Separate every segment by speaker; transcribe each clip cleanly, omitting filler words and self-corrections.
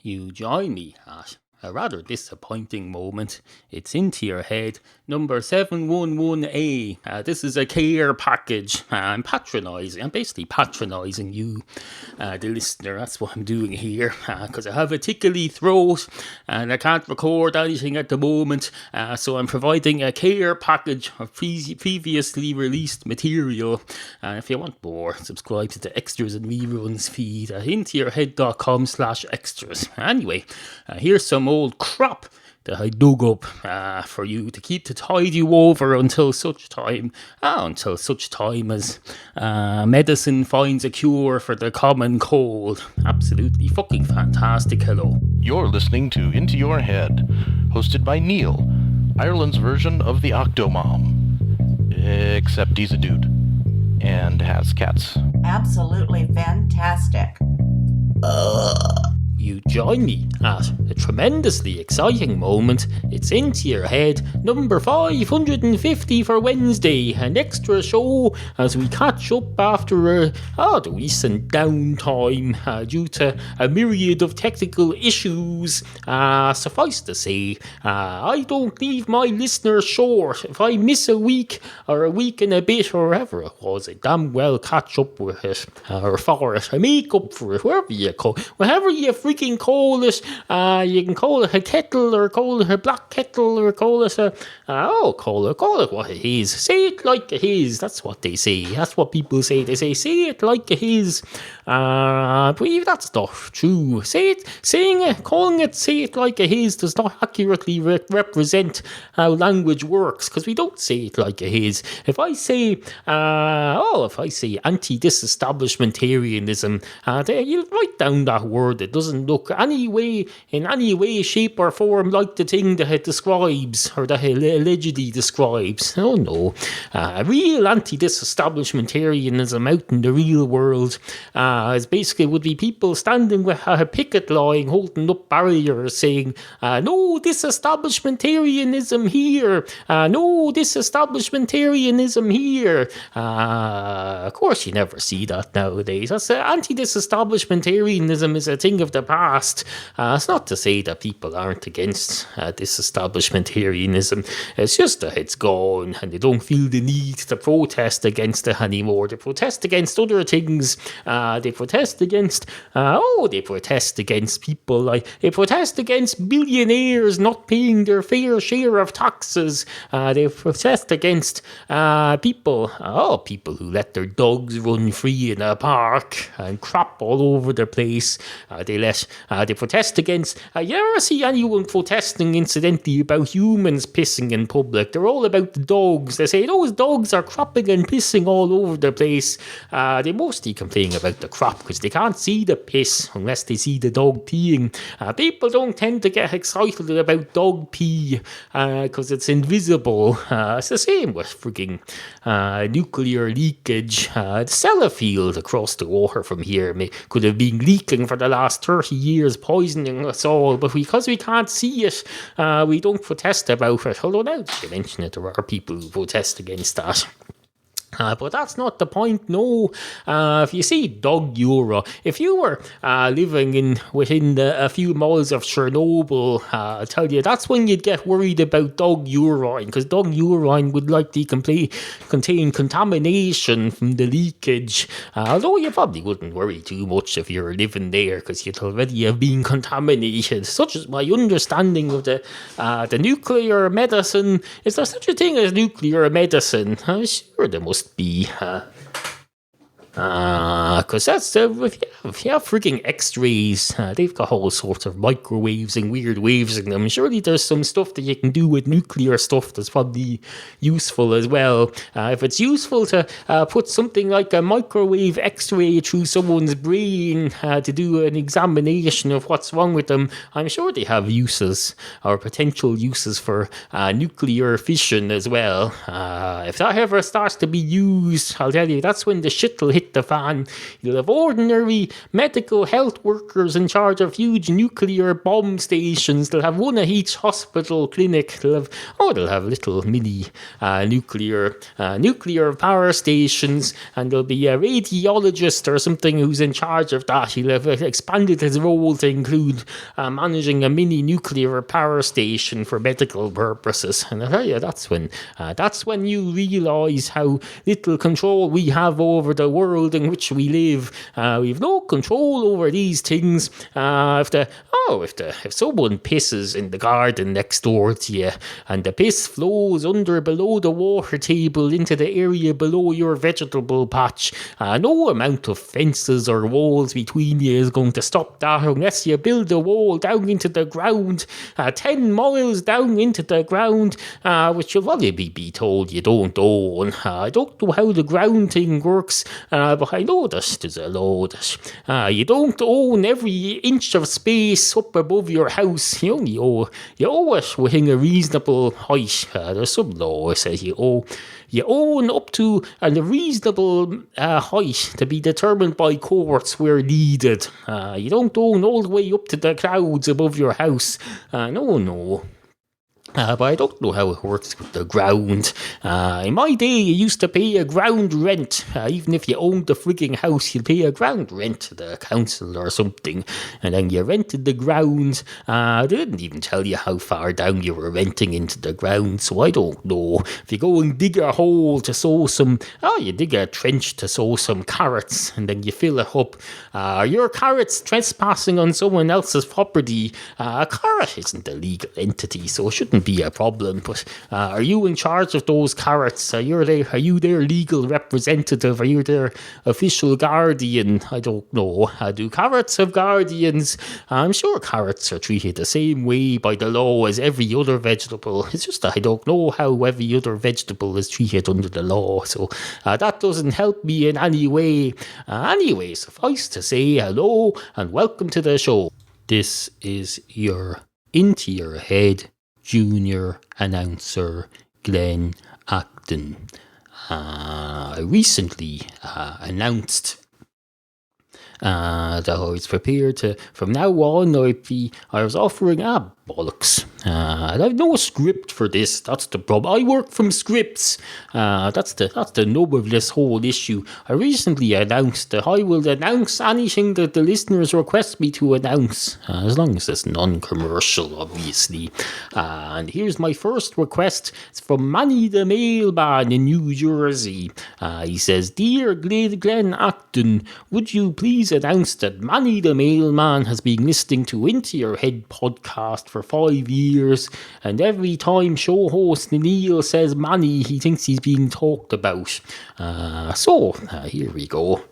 Speaker 1: You join me at a rather disappointing moment. It's into your head, number 711A. This is a care package. I'm basically patronising you, the listener. That's what I'm doing here, because I have a tickly throat and I can't record anything at the moment. So I'm providing a care package of previously released material. If you want more, subscribe to the Extras and Reruns feed at intoyourhead.com/extras. Anyway, here's some old crap that I dug up for you to tide you over until such time as medicine finds a cure for the common cold. Absolutely fucking fantastic. Hello.
Speaker 2: You're listening to Into Your Head, hosted by Neal, Ireland's version of the Octomom. Except he's a dude and has cats.
Speaker 3: Absolutely fantastic.
Speaker 1: You join me at a tremendously exciting moment. It's into your head, number 550 for Wednesday, an extra show as we catch up after the recent downtime due to a myriad of technical issues. Suffice to say, I don't leave my listeners short. If I miss a week or a week and a bit or whatever it was, I damn well catch up with it or for it. I make up for it, whatever you call freaking call it. You can call it a kettle or call it a black kettle or call it call it what it is. Say it like it is. That's what they say. That's what people say. They say it like it is. But if that's not true, say it like it is does not accurately represent how language works, because we don't say it like it is. If I say anti-disestablishmentarianism, you'll write down that word. It doesn't look in any way, shape or form like the thing that it describes or that it allegedly describes. Oh no. Real anti-disestablishmentarianism out in the real world is basically would be people standing with a picket line holding up barriers saying, no disestablishmentarianism here, no disestablishmentarianism here. Of course you never see that nowadays. That's anti-disestablishmentarianism is a thing of the past. It's not to say that people aren't against disestablishmentarianism. It's just that it's gone and they don't feel the need to protest against it anymore. They protest against other things. They protest against people, like they protest against billionaires not paying their fair share of taxes. They protest against people who let their dogs run free in a park and crap all over the place. They protest against. You never see anyone protesting, incidentally, about humans pissing in public. They're all about the dogs. They say those dogs are crapping and pissing all over the place. They mostly complain about the crap because they can't see the piss unless they see the dog peeing. People don't tend to get excited about dog pee because it's invisible. It's the same with frigging nuclear leakage. The Sellafield across the water from here could have been leaking for the last 30 years, poisoning us all, but because we can't see it, we don't protest about it. Although now that you mention it, there are people who protest against that. But that's not the point, no. If you see dog urine, if you were living within a few miles of Chernobyl, I'll tell you, that's when you'd get worried about dog urine, because dog urine would likely contain contamination from the leakage. Although you probably wouldn't worry too much if you're living there, because you'd already have been contaminated. Such is my understanding of the nuclear medicine. Is there such a thing as nuclear medicine? I'm sure there must be. Because that's if you have freaking X-rays, they've got all sorts of microwaves and weird waves in them. Surely there's some stuff that you can do with nuclear stuff that's probably useful as well. If it's useful to put something like a microwave X-ray through someone's brain to do an examination of what's wrong with them, I'm sure they have uses or potential uses for nuclear fission as well. If that ever starts to be used, I'll tell you, that's when the shit will hit hit the fan. You'll have ordinary medical health workers in charge of huge nuclear bomb stations. They'll have one at each hospital clinic. They'll have little mini nuclear power stations, and there'll be a radiologist or something who's in charge of that. He'll have expanded his role to include managing a mini nuclear power station for medical purposes. And I tell you, that's when you realise how little control we have over the world in which we live. We've no control over these things. If someone pisses in the garden next door to you, and the piss flows below the water table into the area below your vegetable patch, no amount of fences or walls between you is going to stop that, unless you build a wall down into the ground, 10 miles down into the ground, which you'll probably be told you don't own. I don't know how the ground thing works, but I know there's a law that you don't own every inch of space up above your house. You only owe it within a reasonable height. There's some law that says you own up to a reasonable height to be determined by courts where needed. You don't own all the way up to the clouds above your house. No. But I don't know how it works with the ground. In my day, you used to pay a ground rent. Even if you owned the frigging house, you'd pay a ground rent to the council or something. And then you rented the ground. They didn't even tell you how far down you were renting into the ground, so I don't know. If you go and dig a hole to sow you dig a trench to sow some carrots, and then you fill it up. Your carrots trespassing on someone else's property. A carrot isn't a legal entity, so it shouldn't be a problem. But are you in charge of those carrots? Are you their legal representative? Are you their official guardian? I don't know. Do carrots have guardians? I'm sure carrots are treated the same way by the law as every other vegetable. It's just that I don't know how every other vegetable is treated under the law, so that doesn't help me in any way. Anyway, suffice to say, hello and welcome to the show. This is your Into Your Head junior announcer, Glenn Acton. I recently announced that I was prepared to, from now on, I was offering bollocks. And I've no script for this. That's the problem. I work from scripts. That's the nub of this whole issue. I recently announced that I will announce anything that the listeners request me to announce, as long as it's non-commercial, obviously. And here's my first request. It's from Manny the Mailman in New Jersey. He says, "Dear Glenn Acton, would you please announce that Manny the Mailman has been listening to Into Your Head podcast for 5 years, and every time show host Neal says Manny, he thinks he's being talked about." So here we go.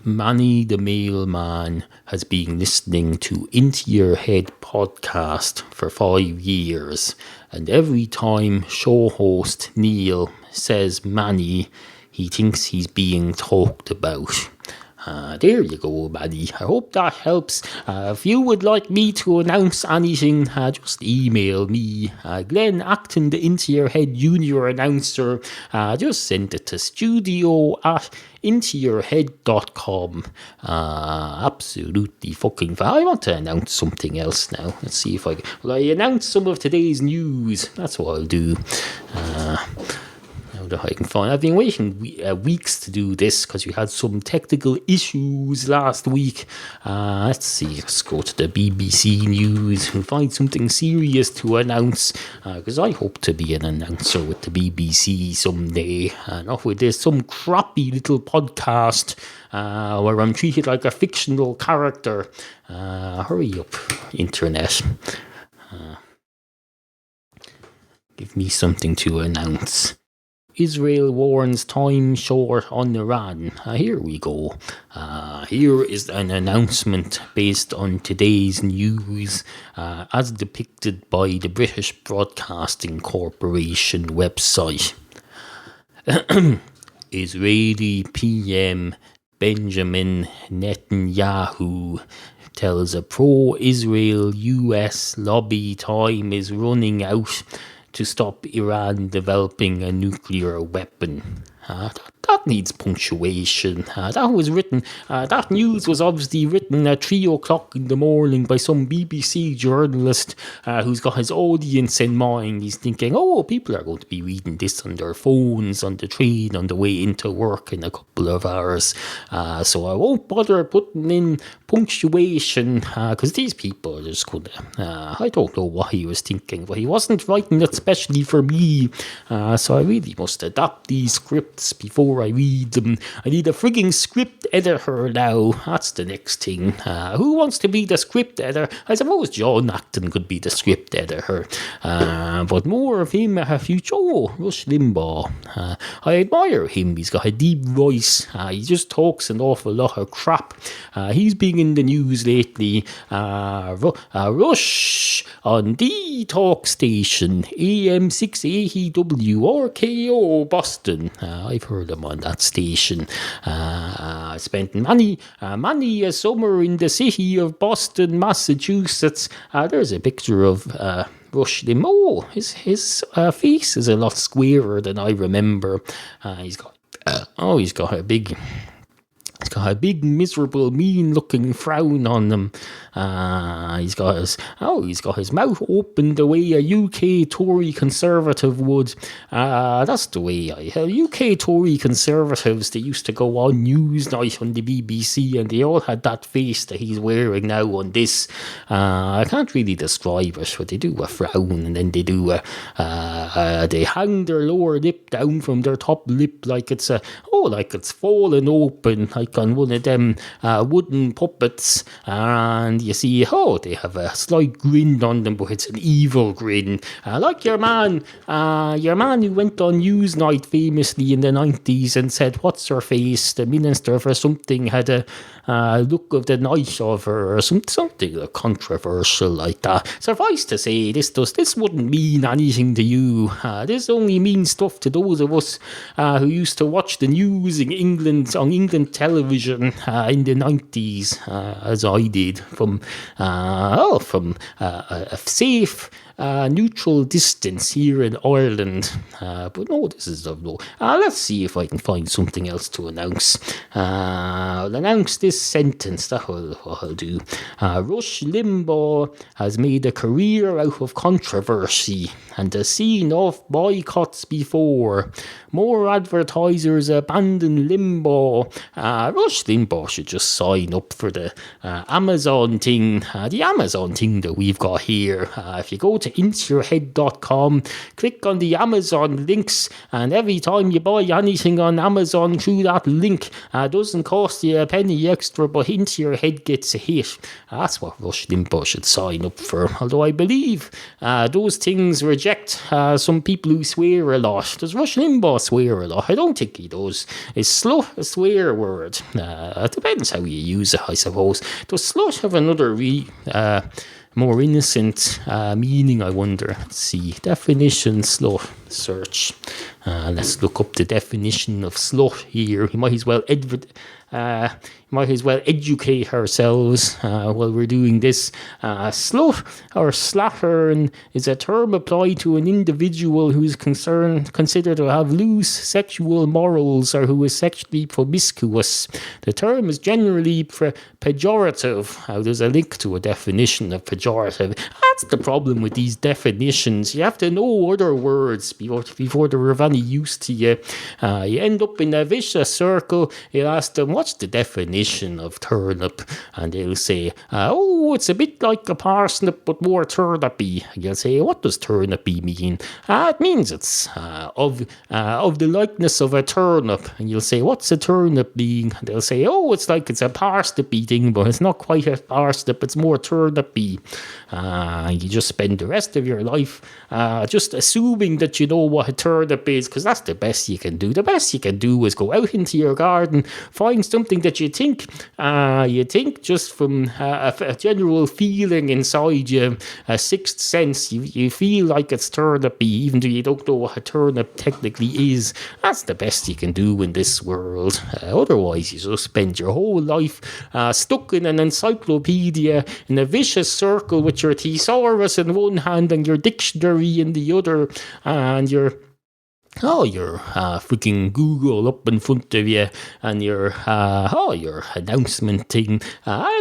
Speaker 1: Manny the Mailman has been listening to Into Your Head podcast for 5 years, and every time show host Neal says Manny, he thinks he's being talked about. There you go, Manny. I hope that helps. If you would like me to announce anything, just email me, Glenn Acton, the Into Your Head junior announcer. Just send it to studio@intoyourhead.com. Absolutely fucking fine. I want to announce something else now. Let's see if I announce some of today's news. That's what I'll do. That I can find. I've been waiting weeks to do this because we had some technical issues last week. Let's see. Let's go to the BBC News and find something serious to announce, because I hope to be an announcer with the BBC someday. Not with this some crappy little podcast where I'm treated like a fictional character. Hurry up, internet. Give me something to announce. Israel warns time short on Iran. Here we go. Here is an announcement based on today's news, as depicted by the British Broadcasting Corporation website. Israeli PM Benjamin Netanyahu tells a pro-Israel US lobby time is running out to stop Iran developing a nuclear weapon. That needs punctuation. That was written, that news was obviously written at 3 o'clock in the morning by some BBC journalist who's got his audience in mind. He's thinking, people are going to be reading this on their phones, on the train, on the way into work in a couple of hours. So I won't bother putting in punctuation because these people are just going to, I don't know what he was thinking, but he wasn't writing it specially for me. So I really must adapt these scripts before I read them. I need a frigging script editor now. That's the next thing. Who wants to be the script editor? I suppose John Acton could be the script editor. But more of him a future. Rush Limbaugh. I admire him. He's got a deep voice. He just talks an awful lot of crap. He's been in the news lately. Rush on the talk station AM6AEW RKO Boston. I've heard him on that station. I spent many a summer in the city of Boston, Massachusetts. There's a picture of Rush Limbaugh. His face is a lot squarer than I remember. He's got a big miserable, mean-looking frown on him. He's got his mouth open the way a UK Tory Conservative would. That's the way UK Tory Conservatives, they used to go on Newsnight on the BBC and they all had that face that he's wearing now on this. I can't really describe it, but they do a frown and then they do they hang their lower lip down from their top lip like it's fallen open, like on one of them wooden puppets, and you see, they have a slight grin on them, but it's an evil grin, like your man who went on Newsnight famously in the 90s and said, what's her face, the minister for something had a look of the night of her, or something controversial like that. Suffice to say, this wouldn't mean anything to you. This only means stuff to those of us who used to watch the news in England, on England television in the 90s, as I did, from a safe, neutral distance here in Ireland. But no, this is no. Let's see if I can find something else to announce. I'll announce this sentence. That's what I'll do. Rush Limbaugh has made a career out of controversy and has seen off boycotts before. More advertisers abandon Limbaugh. Rush Limbaugh should just sign up for the Amazon thing. The Amazon thing that we've got here. If you go to intoyourhead.com, click on the Amazon links, and every time you buy anything on Amazon through that link, doesn't cost you a penny extra, but Into Your Head gets a hit. That's what Rush Limbaugh should sign up for. Although I believe those things reject some people who swear a lot. Does Rush Limbaugh swear a lot? I don't think he does. Is slut a swear word? It depends how you use it, I suppose. Does slut have another more innocent meaning, I wonder? Let's see. Definition slut. Search. Let's look up the definition of slut here. You might as well educate ourselves while we're doing this. Slut or slattern is a term applied to an individual who is considered to have loose sexual morals or who is sexually promiscuous. The term is generally pejorative. There's a link to a definition of pejorative. That's the problem with these definitions. You have to know other words before they're of any use to you. You end up in a vicious circle. You ask them, what's the definition of turnip? And they'll say, it's a bit like a parsnip but more turnipy. And you'll say, what does turnipy mean? It means it's of the likeness of a turnip. And you'll say, what's a turnip being? And they'll say, it's like it's a parsnipy thing, but it's not quite a parsnip, it's more turnipy. You just spend the rest of your life just assuming that you know what a turnip is, because that's the best you can do. The best you can do is go out into your garden, find something that you think just from a general feeling inside you, a sixth sense, you feel like it's turnipy, even though you don't know what a turnip technically is. That's the best you can do in this world. Otherwise, you just spend your whole life stuck in an encyclopedia in a vicious circle with your thesaurus in one hand and your dictionary in the other, and your your freaking Google up in front of you, and your announcement thing.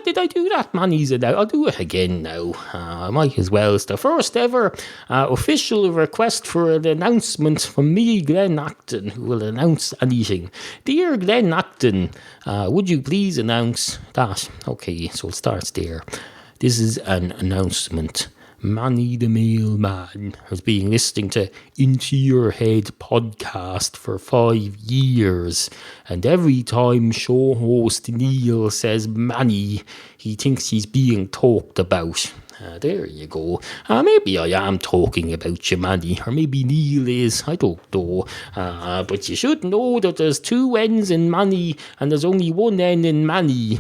Speaker 1: Did I do that, man? I'll do it again now. I might as well. It's the first ever official request for an announcement from me, Glenn Acton, who will announce anything. Dear Glenn Acton, would you please announce that? Okay, so it starts there. This is an announcement. Manny the Mailman has been listening to Into Your Head podcast for 5 years, and every time show host Neal says Manny, he thinks he's being talked about. There you go. Maybe I am talking about you, Manny, or maybe Neal is, I don't know. But you should know that there's 2 N's in Manny, and there's only 1 N in Manny.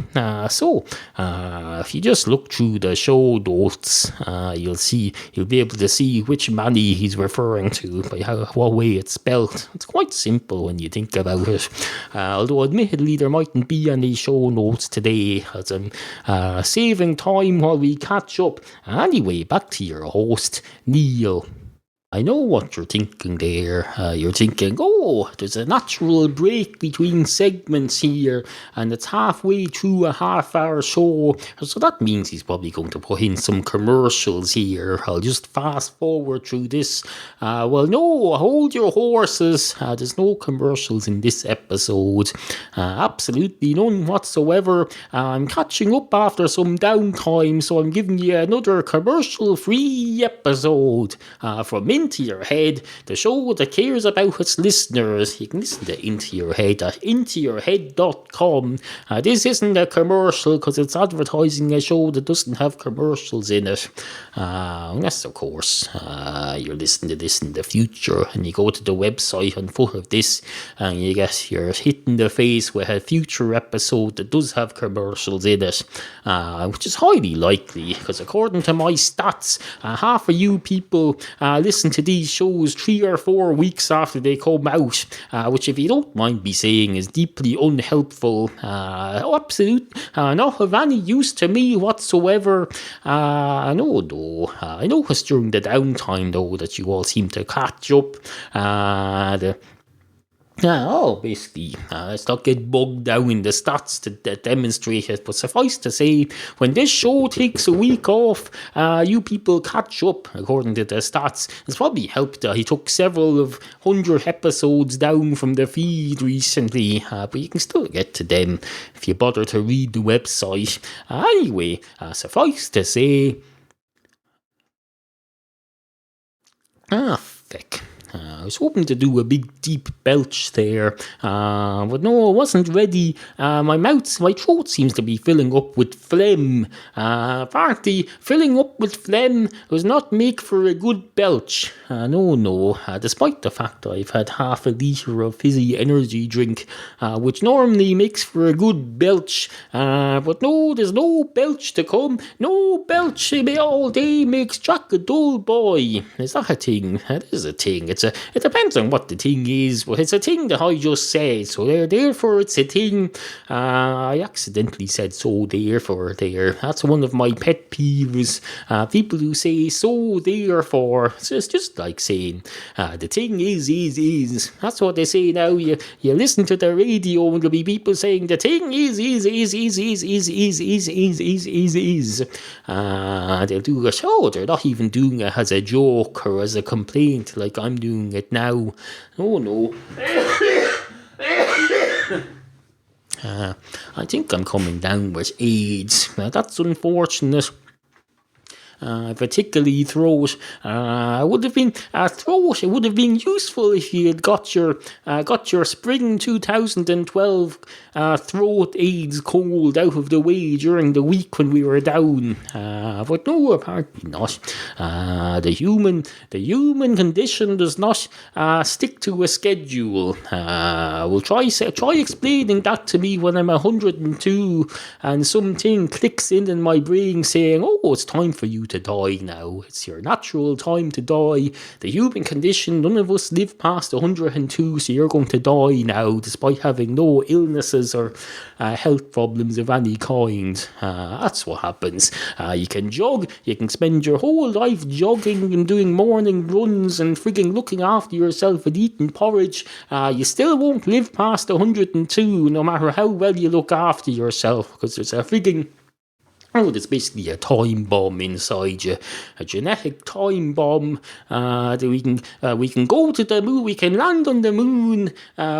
Speaker 1: So if you just look through the show notes, you'll be able to see which Manny he's referring to by what way it's spelt. It's quite simple when you think about it. Although admittedly there mightn't be any show notes today, as I'm saving time while we catch up. Anyway, back to your host, Neal. I know what you're thinking there. You're thinking, there's a natural break between segments here, and it's halfway through a half-hour show, so that means he's probably going to put in some commercials here. I'll just fast forward through this. Well, no, hold your horses. There's no commercials in this episode. Absolutely none whatsoever. I'm catching up after some downtime, so I'm giving you another commercial-free episode from Into Your Head, the show that cares about its listeners. You can listen to Into Your Head at intoyourhead.com. This isn't a commercial because it's advertising a show that doesn't have commercials in it. Unless, of course, you're listening to this in the future and you go to the website on foot of this and you're hit in the face with a future episode that does have commercials in it, which is highly likely because according to my stats, half of you people listen to these shows 3 or 4 weeks after they come out, which, if you don't mind me saying, is deeply unhelpful. Absolute, not of any use to me whatsoever. I know it's during the downtime though that you all seem to catch up. Basically, let's not get bogged down in the stats that demonstrate it, but suffice to say, when this show takes a week off, you people catch up, according to the stats. It's probably helped that he took several of 100 episodes down from the feed recently, but you can still get to them if you bother to read the website. Anyway, suffice to say... Feck. I was hoping to do a big deep belch there, but no, I wasn't ready. My throat seems to be filling up with phlegm. Apparently, filling up with phlegm does not make for a good belch. No. Despite the fact that I've had half a litre of fizzy energy drink, which normally makes for a good belch, but no, there's no belch to come. No belch all day makes Jack a dull boy. Is that a thing? That is a thing. It depends on what the thing is, but it's a thing that I just said, so therefore it's a thing. I accidentally said so, therefore, there. That's one of my pet peeves. People who say so, therefore. So it's just like saying, the thing is. That's what they say now. You listen to the radio and there'll be people saying, the thing is. They'll do a show. They're not even doing it as a joke or as a complaint like I'm doing it now. No. I think I'm coming down with AIDS. That's unfortunate. Particularly throat. It would have been useful if you had got your spring 2012 throat AIDS cold out of the way during the week when we were down. But no, apparently not. The human condition does not stick to a schedule. We'll try explaining that to me when I'm 102 and something clicks in my brain saying, it's time for you to die now. It's your natural time to die. The human condition, none of us live past 102, so you're going to die now, despite having no illnesses or health problems of any kind. That's what happens. You can jog, you can spend your whole life jogging and doing morning runs and frigging looking after yourself and eating porridge. You still won't live past 102, no matter how well you look after yourself, because there's a frigging... there's basically a time bomb inside you, a genetic time bomb. That we can go to the moon, we can land on the moon,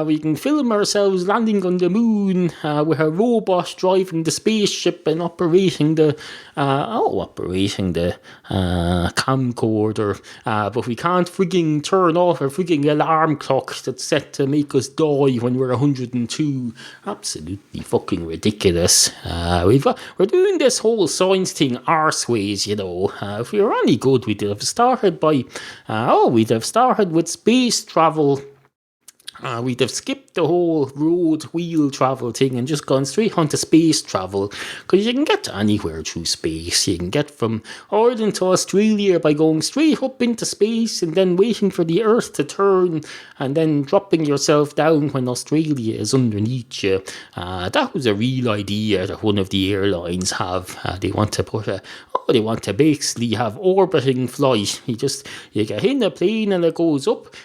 Speaker 1: we can film ourselves landing on the moon with a robot driving the spaceship and operating the camcorder. But we can't frigging turn off a frigging alarm clock that's set to make us die when we're 102. Absolutely fucking ridiculous. We're doing this whole science thing arseways, you know. If we were any good, we'd have started with space travel. We'd have skipped the whole road wheel travel thing and just gone straight onto space travel, because you can get to anywhere through space. You can get from Ireland to Australia by going straight up into space and then waiting for the Earth to turn and then dropping yourself down when Australia is underneath you. That was a real idea that one of the airlines have. They want to basically have orbiting flight. You get in a plane and it goes up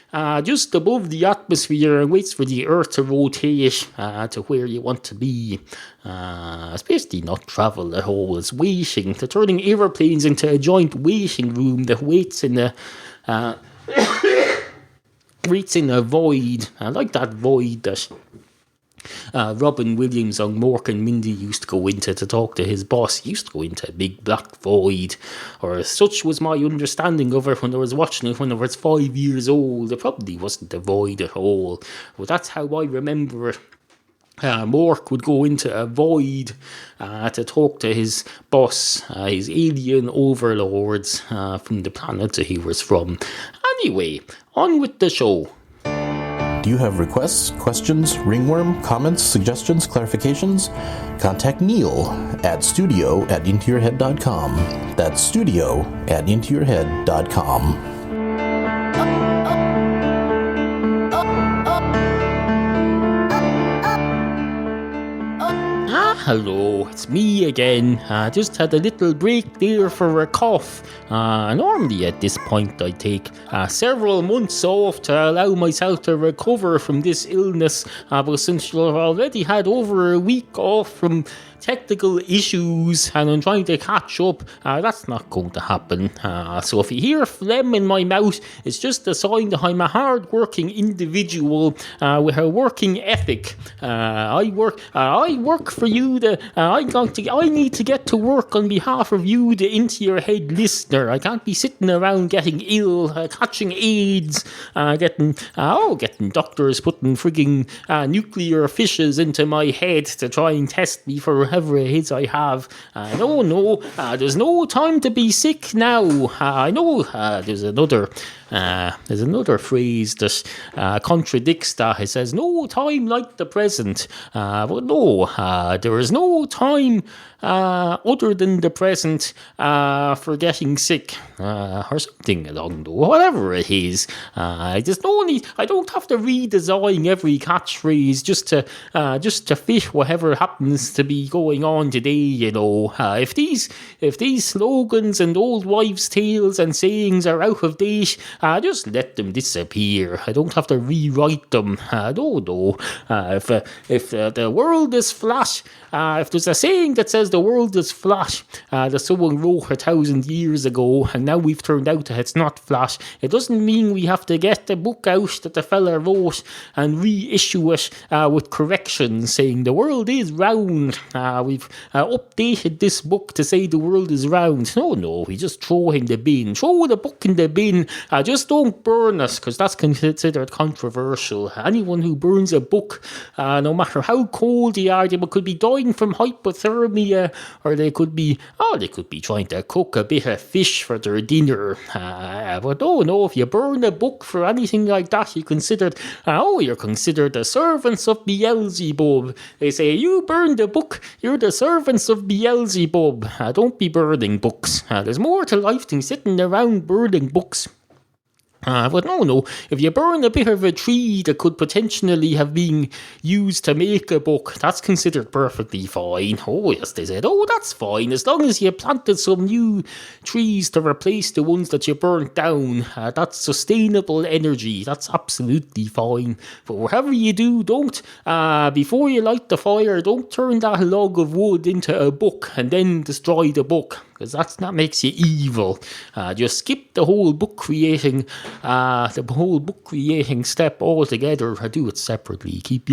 Speaker 1: just above the atmosphere and waits for the Earth to rotate to where you want to be. It's basically not travel at all. It's waiting. They're turning aeroplanes into a giant waiting room that waits in a void. I like that void that Robin Williams on Mork and Mindy used to go into to talk to his boss. He used to go into a big black void, or such was my understanding of it when I was watching it when I was 5 years old. It probably wasn't a void at all, but that's how I remember it. Mork would go into a void to talk to his boss, his alien overlords from the planet that he was from. Anyway, on with the show.
Speaker 2: Do you have requests, questions, ringworm, comments, suggestions, clarifications? Contact Neal at studio@intoyourhead.com. That's studio@intoyourhead.com.
Speaker 1: Hello, it's me again. I just had a little break there for a cough. Normally at this point I take several months off to allow myself to recover from this illness, but since I've already had over a week off from technical issues and I'm trying to catch up, that's not going to happen. So if you hear phlegm in my mouth, it's just a sign that I'm a hard-working individual with a working ethic. I work for you. I need to get to work on behalf of you, the Into Your Head listener. I can't be sitting around getting ill, catching AIDS, getting doctors putting frigging nuclear fishes into my head to try and test me for whatever it is I have. No, there's no time to be sick now. I know there's another phrase that contradicts that. It says, no time like the present. But no, there is no time other than the present for getting sick or something along those, whatever it is. I don't have to redesign every catchphrase just to fit whatever happens to be going on today. You know, if these slogans and old wives' tales and sayings are out of date, just let them disappear. I don't have to rewrite them. No. If the world is flat, if there's a saying that says the world is flat, that someone wrote 1,000 years ago, and now we've turned out that it's not flat, it doesn't mean we have to get the book out that the fella wrote and reissue it with corrections saying the world is round. We've updated this book to say the world is round. No, we just throw in the bin. Throw the book in the bin. Just don't burn it, because that's considered controversial. Anyone who burns a book, no matter how cold they are, they could be dying dying from hypothermia, or they could be trying to cook a bit of fish for their dinner. But no, if you burn a book for anything like that, you're considered the servants of Beelzebub. They say, you burned a book, you're the servants of Beelzebub. Don't be burning books. There's more to life than sitting around burning books. But no, if you burn a bit of a tree that could potentially have been used to make a book, that's considered perfectly fine. Oh, yes, they said, that's fine, as long as you planted some new trees to replace the ones that you burnt down. That's sustainable energy, that's absolutely fine. But whatever you do, don't, before you light the fire, don't turn that log of wood into a book and then destroy the book, because that makes you evil. Just skip the whole book creating step altogether. Do it separately. Keep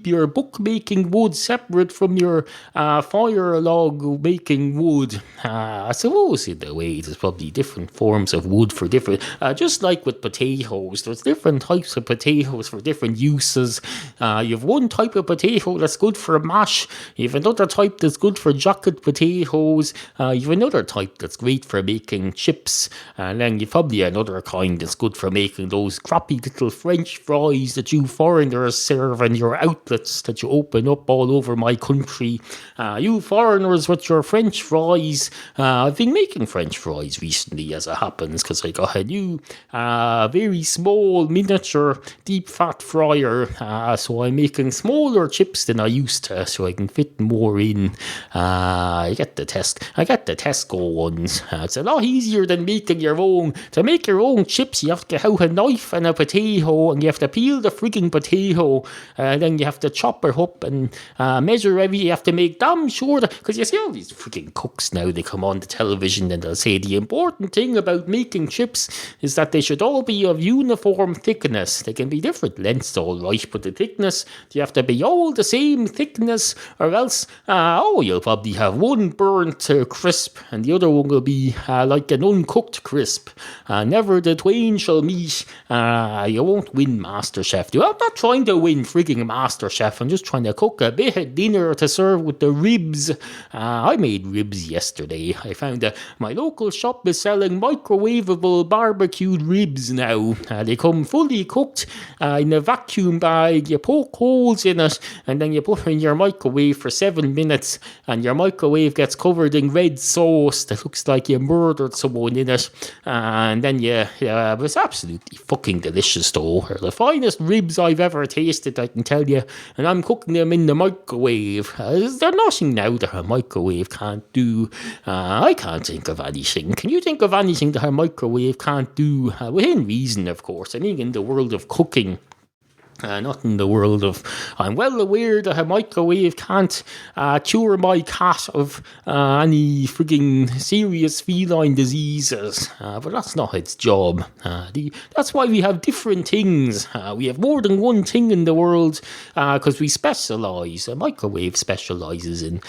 Speaker 1: your book making wood separate from your fire log making wood. I suppose in a way there's probably different forms of wood for different. Just like with potatoes, there's different types of potatoes for different uses. You have one type of potato that's good for mash. You have another type that's good for jacket potatoes. You have another type that's great for making chips, and then you probably another kind that's good for making those crappy little French fries that you foreigners serve in your outlets that you open up all over my country. You foreigners with your French fries. I've been making French fries recently, as it happens, because I got a new very small miniature deep fat fryer, so I'm making smaller chips than I used to, so I can fit more in. I get the Tesco ones. It's a lot easier than making your own. To make your own chips, you have to get out a knife and a potato, and you have to peel the frigging potato, and then you have to chop it up and measure everything. You have to make damn sure that, because you see all these freaking cooks now, they come on the television and they'll say the important thing about making chips is that they should all be of uniform thickness. They can be different lengths, all right, but the thickness, you have to be all the same thickness, or else you'll probably have one burnt crisp and the other one will be like an uncooked crisp. Never the twain shall meet. You won't win MasterChef. I'm not trying to win frigging MasterChef. I'm just trying to cook a bit of dinner to serve with the ribs. I made ribs yesterday. I found that my local shop is selling microwavable barbecued ribs now. They come fully cooked in a vacuum bag. You poke holes in it and then you put it in your microwave for 7 minutes, and your microwave gets covered in red sauce that looks like you murdered someone in it. And then it was absolutely fucking delicious though. They're the finest ribs I've ever tasted, I can tell you. And I'm cooking them in the microwave. There's nothing now that a microwave can't do. I can't think of anything. Can you think of anything that a microwave can't do? Within reason, of course. I think in the world of cooking. Not in the world of... I'm well aware that a microwave can't cure my cat of any frigging serious feline diseases, but that's not its job. That's why we have different things. We have more than one thing in the world because we specialise. A microwave specialises in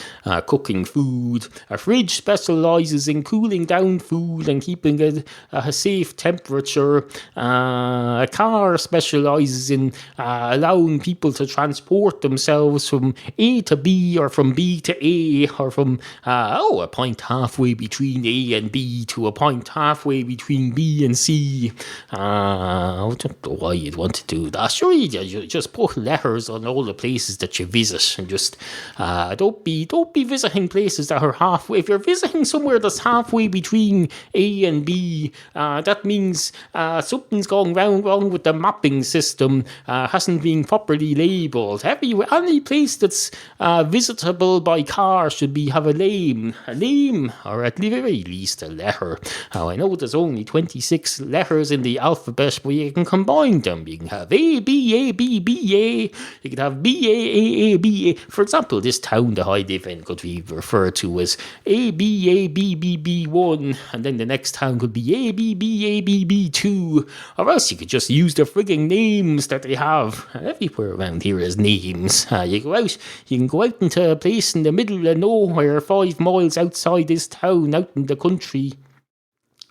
Speaker 1: cooking food. A fridge specialises in cooling down food and keeping it at a safe temperature. A car specialises in allowing people to transport themselves from A to B, or from B to A, or from a point halfway between A and B to a point halfway between B and C. I don't know why you'd want to do that. Sure, you just put letters on all the places that you visit, and just don't be visiting places that are halfway. If you're visiting somewhere that's halfway between A and B, that means something's going wrong with the mapping system. Hasn't been properly labelled. Any place that's visitable by car should have a name, or at the very least a letter. Now, I know there's only 26 letters in the alphabet, but you can combine them. You can have A, B, A, B, B, A. You can have B, A, A, B, A. For example, this town that I live in could be referred to as A, B, A, B, B, B 1, and then the next town could be A, B, B, A, B, B 2, or else you could just use the frigging names that they have. Everywhere around here is names. You can go out into a place in the middle of nowhere, 5 miles outside this town, out in the country,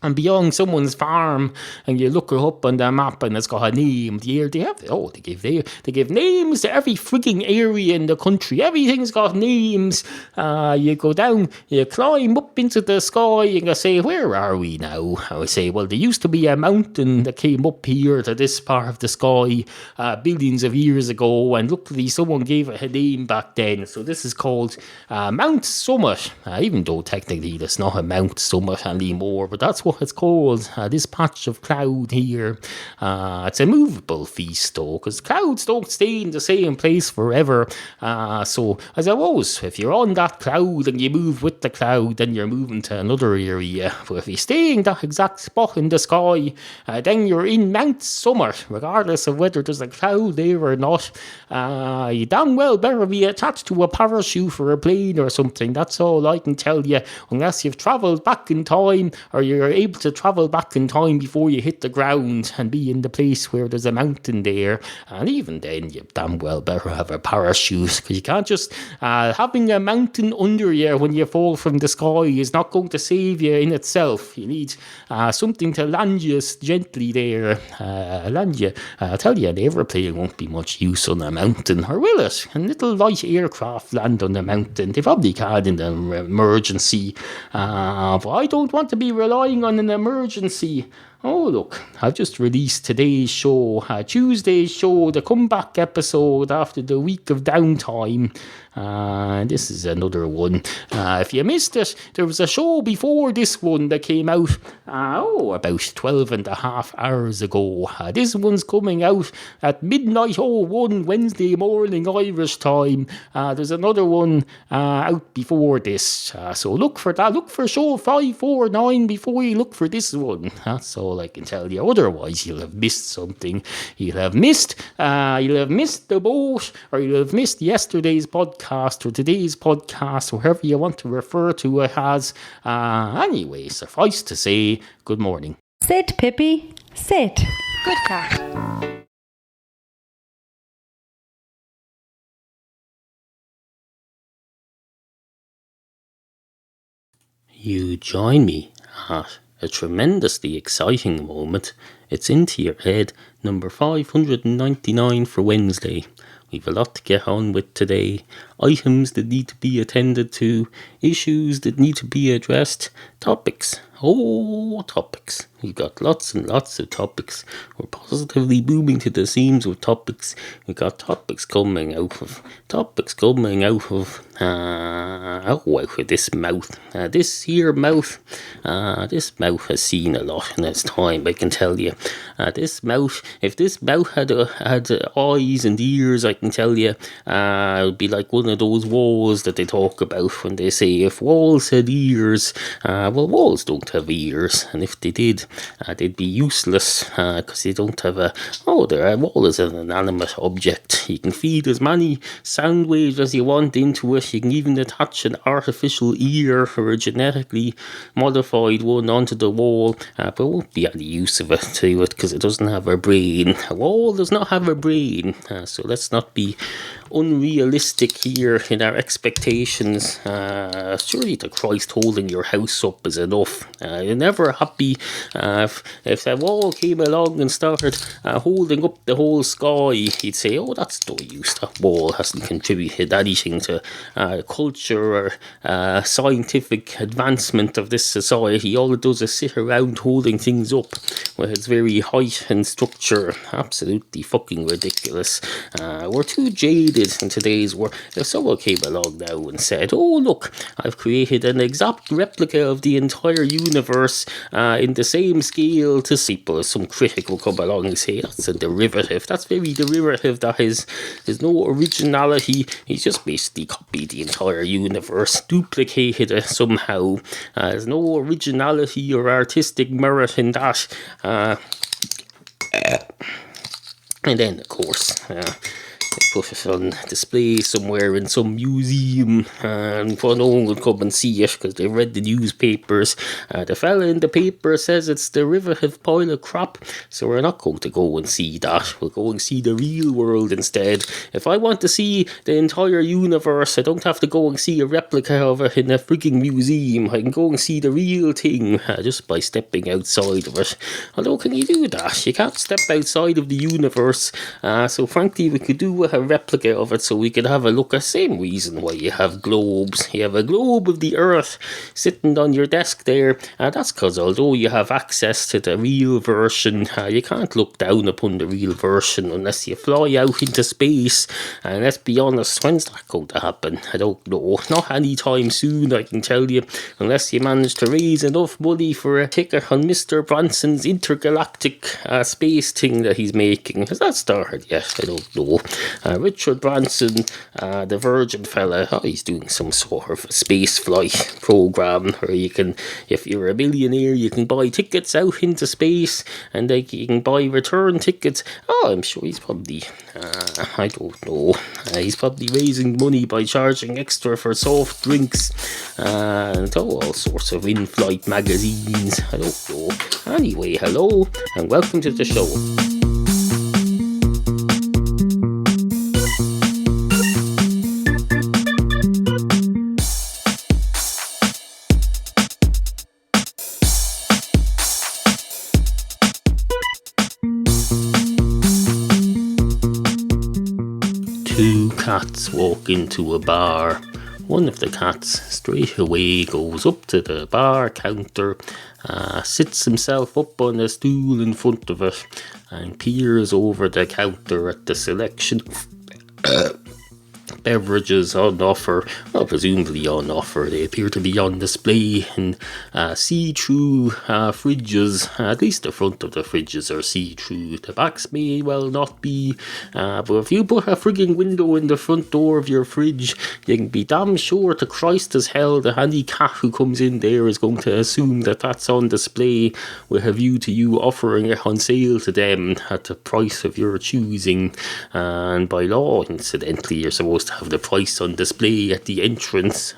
Speaker 1: and beyond someone's farm, and you look her up on the map, and it's got a name. They give names to every frigging area in the country. Everything's got names. You go down, you climb up into the sky, and you say, where are we now? I would say, well, there used to be a mountain that came up here to this part of the sky billions of years ago, and luckily someone gave it a name back then. So this is called Mount Summit, even though technically there's not a Mount Summit anymore, but that's what it's called. This patch of cloud here, it's a movable feast though, because clouds don't stay in the same place forever. So as I was, if you're on that cloud and you move with the cloud, then you're moving to another area. But if you stay in that exact spot in the sky, then you're in Mount Summit, regardless of whether there's a cloud there or not. You damn well better be attached to a parachute for a plane or something. That's all I can tell you, unless you've travelled back in time, or you're able to travel back in time before you hit the ground and be in the place where there's a mountain there. And even then, you damn well better have a parachute, because you can't just having a mountain under you when you fall from the sky is not going to save you in itself. You need something to land you gently there. I tell you, an aeroplane won't be much use on a mountain, or will it? A little light aircraft land on a mountain. They probably can in an emergency, but I don't want to be relying on an emergency. Oh, look, I've just released today's show, Tuesday's show, the comeback episode after the week of downtime. This is another one. If you missed it, there was a show before this one that came out, about 12 and a half hours ago. This one's coming out at midnight 01 Wednesday morning Irish time. There's another one out before this. So look for that. Look for show 549 before you look for this one. That's all I can tell you. Otherwise, you'll have missed something. You'll have missed the boat, or you'll have missed yesterday's podcast, or today's podcast, or whoever you want to refer to it as. Anyway, suffice to say, good morning.
Speaker 4: Sit, Pippi, sit. Good cat.
Speaker 1: You join me at a tremendously exciting moment. It's Into Your Head, number 599 for Wednesday. We've a lot to get on with today. Items that need to be attended to, issues that need to be addressed, topics. Oh, topics. We've got lots and lots of topics. We're positively booming to the seams with topics. We've got topics coming out of this mouth. This mouth has seen a lot in its time, I can tell you. This mouth, if this mouth had eyes and ears, I can tell you, it would be like one of those walls that they talk about when they say if walls had ears. Well, walls don't have ears, and if they did, they'd be useless, because they don't have a wall is an inanimate object. You can feed as many sound waves as you want into it. You can even attach an artificial ear or a genetically modified one onto the wall, but it won't be any use of it to it because it doesn't have a brain. A wall does not have a brain, so let's not be unrealistic here in our expectations. Surely the Christ holding your house up is enough. You're never happy if that wall came along and started holding up the whole sky. You'd say, oh, that's no use. That wall hasn't contributed anything to culture or scientific advancement of this society. All it does is sit around holding things up with its very height and structure. Absolutely fucking ridiculous. We're too jaded in today's world. If someone came along now and said, oh, look, I've created an exact replica of the entire universe in the same scale to people, some critic will come along and say, that's a derivative. That's very derivative. There's no originality. He's just basically copied the entire universe, duplicated it somehow. There's no originality or artistic merit in that. And then, of course, put it on display somewhere in some museum, and no one will come and see it because they read the newspapers. The fella in the paper says it's derivative pile of crap, so we're not going to go and see that. We'll go and see the real world instead. If I want to see the entire universe, I don't have to go and see a replica of it in a freaking museum. I can go and see the real thing just by stepping outside of it. Although, can you do that? You can't step outside of the universe. So frankly, we could do a replica of it so we could have a look. The same reason why you have globes. You have a globe of the earth sitting on your desk there. That's because although you have access to the real version, you can't look down upon the real version unless you fly out into space. And let's be honest, when's that going to happen? I don't know. Not anytime soon, I can tell you, unless you manage to raise enough money for a ticket on Mr. Branson's intergalactic space thing that he's making. Has that started yet? I don't know. Richard Branson, the Virgin fella, he's doing some sort of space flight program where you can, if you're a millionaire, you can buy tickets out into space, and you can buy return tickets. I'm sure he's probably, I don't know, he's probably raising money by charging extra for soft drinks and all sorts of in-flight magazines. I don't know. Anyway, hello and welcome to the show. Two cats walk into a bar. One of the cats straight away goes up to the bar counter, sits himself up on a stool in front of it, and peers over the counter at the selection beverages on offer, presumably on offer. They appear to be on display in see-through fridges. At least the front of the fridges are see-through. The backs may well not be, but if you put a frigging window in the front door of your fridge, you can be damn sure to Christ as hell that any cat who comes in there is going to assume that that's on display with a view to you offering it on sale to them at the price of your choosing. And by law, incidentally, you're supposed to have the price on display at the entrance.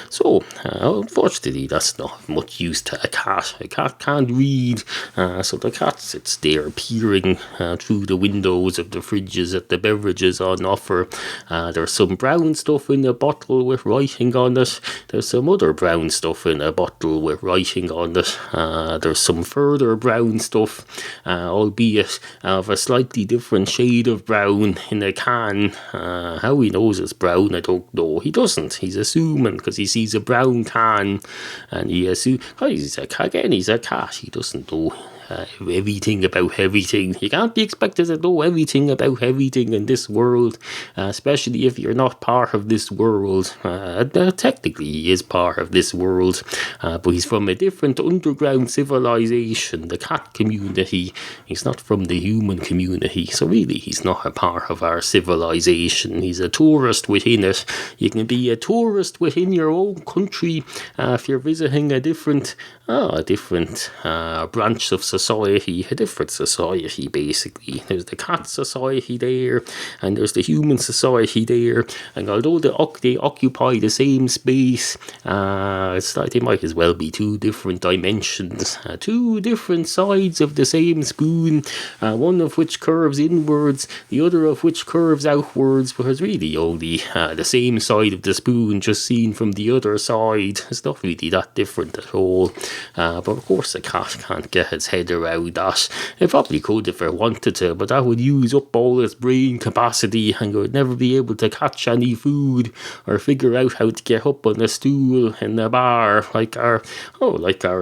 Speaker 1: So unfortunately, that's not much use to a cat. A cat can't read, so the cat sits there peering through the windows of the fridges at the beverages on offer. There's some brown stuff in a bottle with writing on it. There's some other brown stuff in a bottle with writing on it. There's some further brown stuff, albeit of a slightly different shade of brown in a can. How he knows it's brown, I don't know. He doesn't. He's assuming because he sees a brown can, and he assumes, he's a cat. He doesn't know everything about everything. You can't be expected to know everything about everything in this world, especially if you're not part of this world. Technically, he is part of this world, but he's from a different underground civilization, the cat community. He's not from the human community, so really he's not a part of our civilization. He's a tourist within it. You can be a tourist within your own country if you're visiting a different branch of society, a different society basically. There's the cat society there, and there's the human society there, and although they occupy the same space, it's like they might as well be two different dimensions, two different sides of the same spoon, one of which curves inwards, the other of which curves outwards, because really only the same side of the spoon just seen from the other side. It's not really that different at all. But of course a cat can't get its head around that. It probably could if it wanted to, but that would use up all its brain capacity, and it would never be able to catch any food or figure out how to get up on a stool in the bar like our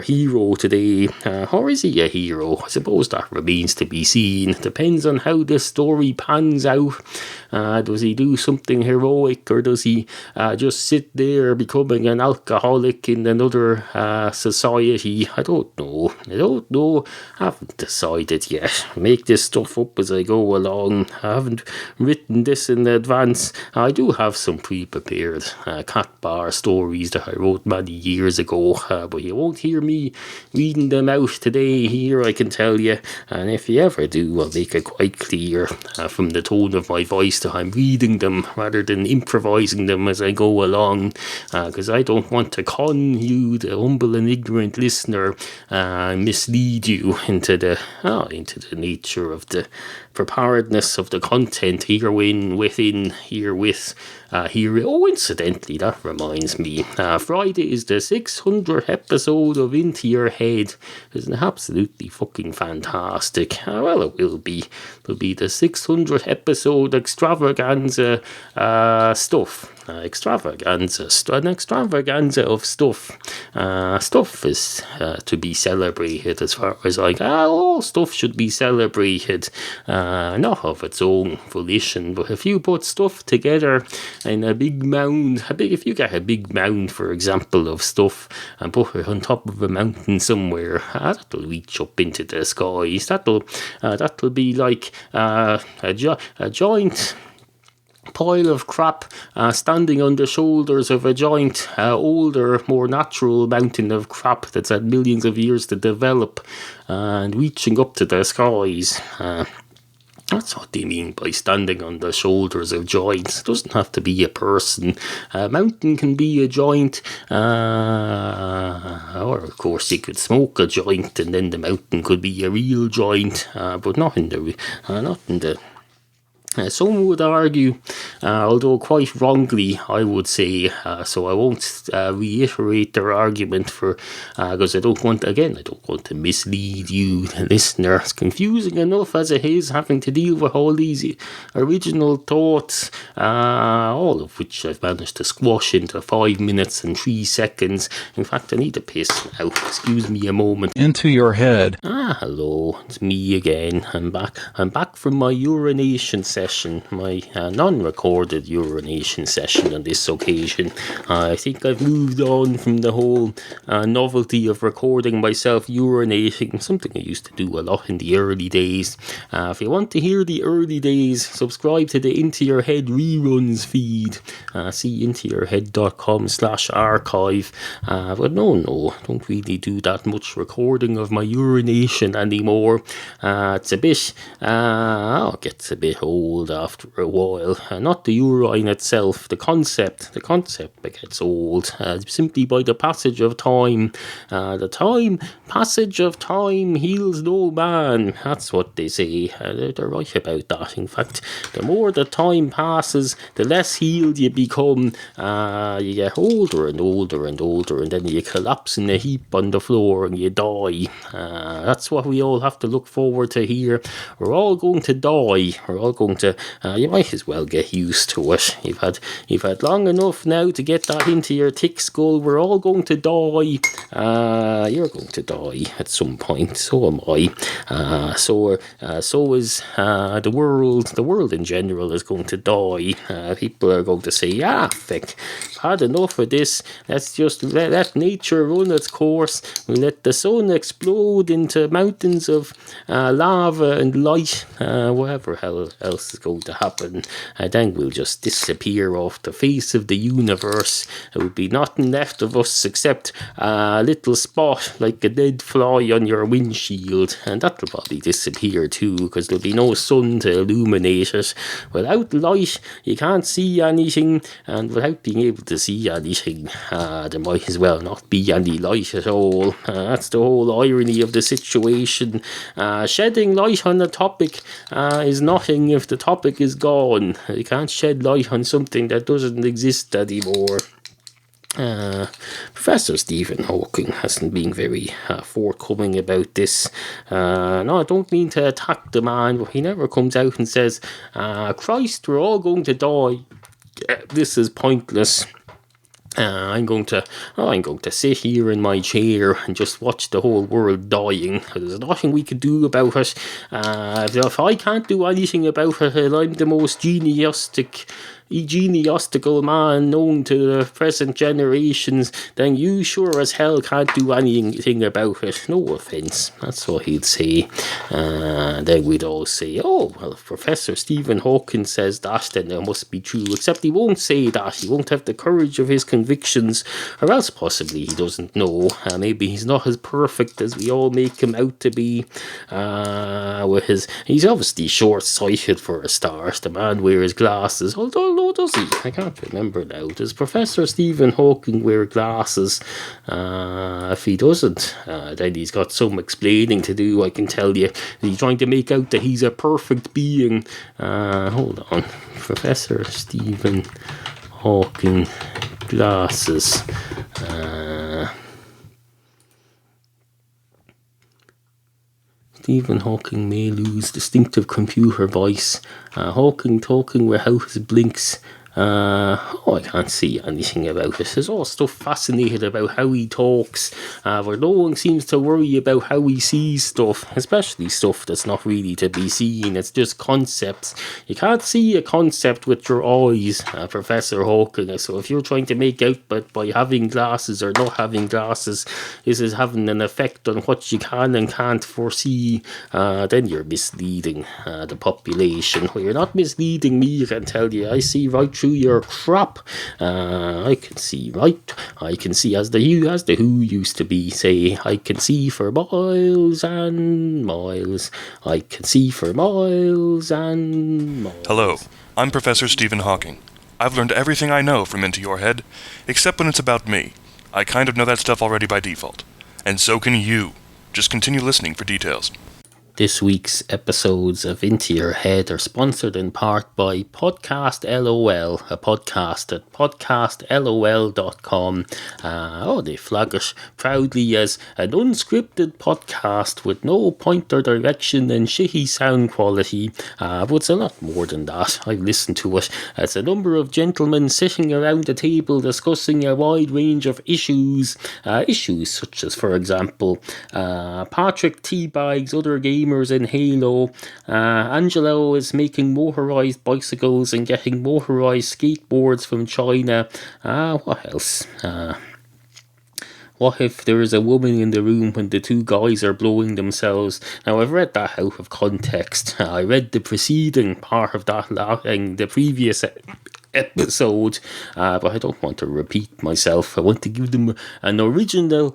Speaker 1: hero today. Or is he a hero? I suppose that remains to be seen. Depends on how this story pans out. Does he do something heroic, or does he just sit there becoming an alcoholic in another society? I don't know. haven't decided yet. Make this stuff up as I go along. I haven't written this in advance. I do have some pre-prepared cat bar stories that I wrote many years ago, but you won't hear me reading them out today here, I can tell you. And if you ever do, I'll make it quite clear from the tone of my voice that I'm reading them rather than improvising them as I go along, because I don't want to con you, the humble and ignorant listener, mislead you into the nature of the preparedness of the content herewith. Oh, incidentally, that reminds me, Friday is the 600th episode of Into Your Head. It's absolutely fucking fantastic. Well, it will be. It'll be the 600th episode extravaganza stuff. An extravaganza of stuff. Stuff is to be celebrated as far as all stuff should be celebrated, not of its own volition, but if you put stuff together in a big mound, if you get a big mound, for example, of stuff and put it on top of a mountain somewhere, that'll reach up into the skies. That'll be like a giant pile of crap standing on the shoulders of a giant, older, more natural mountain of crap that's had millions of years to develop and reaching up to the skies. That's what they mean by standing on the shoulders of giants. It doesn't have to be a person. A mountain can be a giant, or of course you could smoke a joint and then the mountain could be a real giant, but not in the some would argue, although quite wrongly, I would say, so I won't reiterate their argument because I don't want to mislead you, the listener. It's confusing enough as it is, having to deal with all these original thoughts, all of which I've managed to squash into 5 minutes and 3 seconds. In fact, I need to piss now. Excuse me a moment.
Speaker 5: Into Your Head.
Speaker 1: Hello, it's me again. I'm back from my urination session, my non-recorded urination session on this occasion. I think I've moved on from the whole novelty of recording myself urinating, something I used to do a lot in the early days. If you want to hear the early days, subscribe to the Into Your Head reruns feed. See intoyourhead.com/archive. But no, don't really do that much recording of my urination anymore. It's a bit, it gets a bit old after a while. Not the urine itself, the concept gets old, simply by the passage of time. Passage of time heals no man. That's what they say. They're right about that. In fact, the more the time passes, the less healed you become. You get older and older and older, and then you collapse in a heap on the floor and you die. That's what we all have to look forward to here. We're all going to die. We're all going to. You might as well get used to it. You've had long enough now to get that into your thick skull. We're all going to die. You're going to die at some point. So am I. So is the world. The world in general is going to die. People are going to say, "Fuck, I've had enough of this. Let's just let nature run its course. We let the sun explode into mountains of lava and light. Whatever else is going to happen. Then we'll just disappear off the face of the universe. There will be nothing left of us except a little spot like a dead fly on your windshield, and that'll probably disappear too, because there'll be no sun to illuminate it. Without light, you can't see anything, and without being able to see anything, there might as well not be any light at all. That's the whole irony of the situation. Shedding light on a topic is nothing if the topic is gone. You can't shed light on something that doesn't exist anymore. Professor Stephen Hawking hasn't been very forthcoming about this. No, I don't mean to attack the man, but he never comes out and says, Christ, we're all going to die. This is pointless. I'm going to sit here in my chair and just watch the whole world dying. There's nothing we can do about it. If I can't do anything about it, I'm the most geniustic genealogical man known to the present generations, then you sure as hell can't do anything about it. No offence. That's what he'd say. Then we'd all say, oh, well, if Professor Stephen Hawking says that, then it must be true. Except he won't say that. He won't have the courage of his convictions, or else possibly he doesn't know. Maybe he's not as perfect as we all make him out to be. He's obviously short-sighted for a start. The man wears glasses. Although, does he? I can't remember now. Does Professor Stephen Hawking wear glasses? If he doesn't, then he's got some explaining to do, I can tell you. He's trying to make out that he's a perfect being. Hold on. Professor Stephen Hawking glasses. Stephen Hawking may lose distinctive computer voice. Hawking talking without his blinks. I can't see anything about it. There's all stuff fascinated about how he talks, but no one seems to worry about how he sees stuff, especially stuff that's not really to be seen. It's just concepts. You can't see a concept with your eyes, Professor Hawking. So if you're trying to make out but by having glasses or not having glasses, this is having an effect on what you can and can't foresee, then you're misleading the population. Well, you're not misleading me, I can tell you. I see right through your crap. I can see right. I can see as the Who used to be say. I can see for miles and miles. I can see for miles and miles.
Speaker 5: Hello, I'm Professor Stephen Hawking. I've learned everything I know from Into Your Head, except when it's about me. I kind of know that stuff already by default. And so can you. Just continue listening for details.
Speaker 1: This week's episodes of Into Your Head are sponsored in part by Podcast LOL, a podcast at podcastlol.com. They flag it proudly as an unscripted podcast with no point or direction and shitty sound quality, but it's a lot more than that. I've listened to it. It's a number of gentlemen sitting around a table discussing a wide range of issues such as, for example, Patrick teabags other gamers in Halo. Angelo is making motorized bicycles and getting motorized skateboards from China. What else? What if there is a woman in the room when the two guys are blowing themselves? Now, I've read that out of context. I read the preceding part of that in the previous episode, but I don't want to repeat myself. I want to give them an original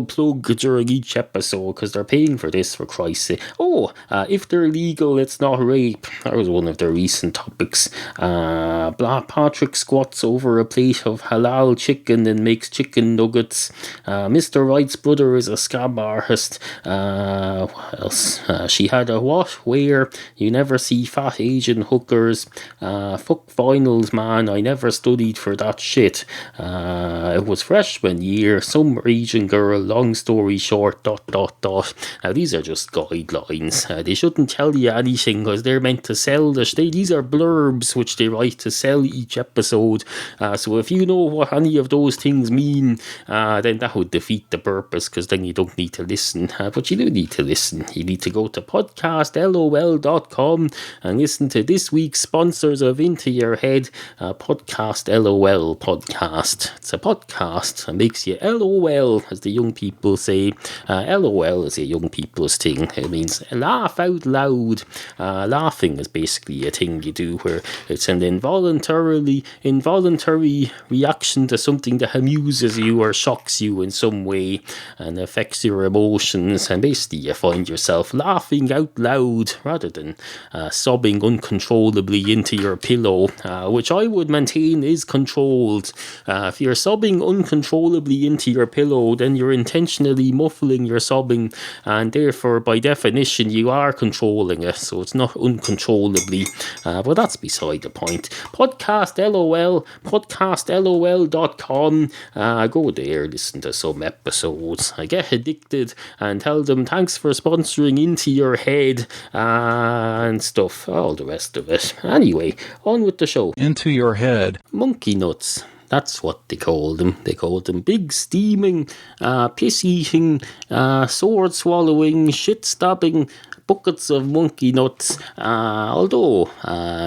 Speaker 1: plug during each episode, because they're paying for this, for Christ's sake. If they're legal, it's not rape. That was one of their recent topics. Patrick squats over a plate of halal chicken and makes chicken nuggets. Mr. Wright's brother is a scam artist. What else? She had a what? Where? You never see fat Asian hookers. Fuck finals, man. I never studied for that shit. It was freshman year. Some Asian girl. Long story short. ... Now, these are just guidelines. They shouldn't tell you anything because they're meant to sell these are blurbs which they write to sell each episode. So if you know what any of those things mean, then that would defeat the purpose, because then you don't need to listen. But you do need to listen. You need to go to podcastlol.com and listen to this week's sponsors of Into Your Head, Podcast LOL podcast. It's a podcast that makes you LOL, as the young people say. LOL is a young people's thing. It means laugh out loud. Laughing is basically a thing you do where it's an involuntary reaction to something that amuses you or shocks you in some way and affects your emotions, and basically you find yourself laughing out loud rather than sobbing uncontrollably into your pillow, which I would maintain is controlled. If you're sobbing uncontrollably into your pillow, then you're intentionally muffling your sobbing, and therefore by definition you are controlling it, so it's not uncontrollably. But that's beside the point. Podcast LOL, podcastlol.com. Go there, listen to some episodes. I get addicted and tell them thanks for sponsoring Into Your Head and stuff, all the rest of it. Anyway, on with the show.
Speaker 6: Into Your Head.
Speaker 1: Monkey nuts. That's what they call them. They call them big, steaming, piss-eating, sword-swallowing, shit-stabbing, buckets of monkey nuts. Although,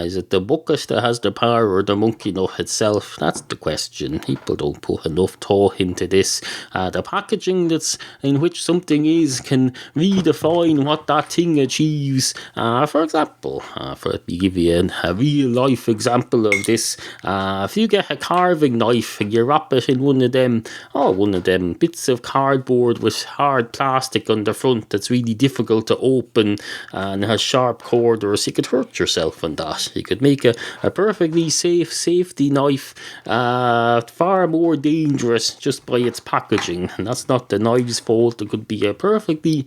Speaker 1: is it the bucket that has the power or the monkey nut itself? That's the question. People don't put enough thought into this. The packaging that's in which something is can redefine what that thing achieves. For example, for me give you a real life example of this, if you get a carving knife and you wrap it in one of them bits of cardboard with hard plastic on the front that's really difficult to open and has sharp corners, you could hurt yourself on that. You could make a perfectly safety knife far more dangerous just by its packaging, and that's not the knife's fault. It could be a perfectly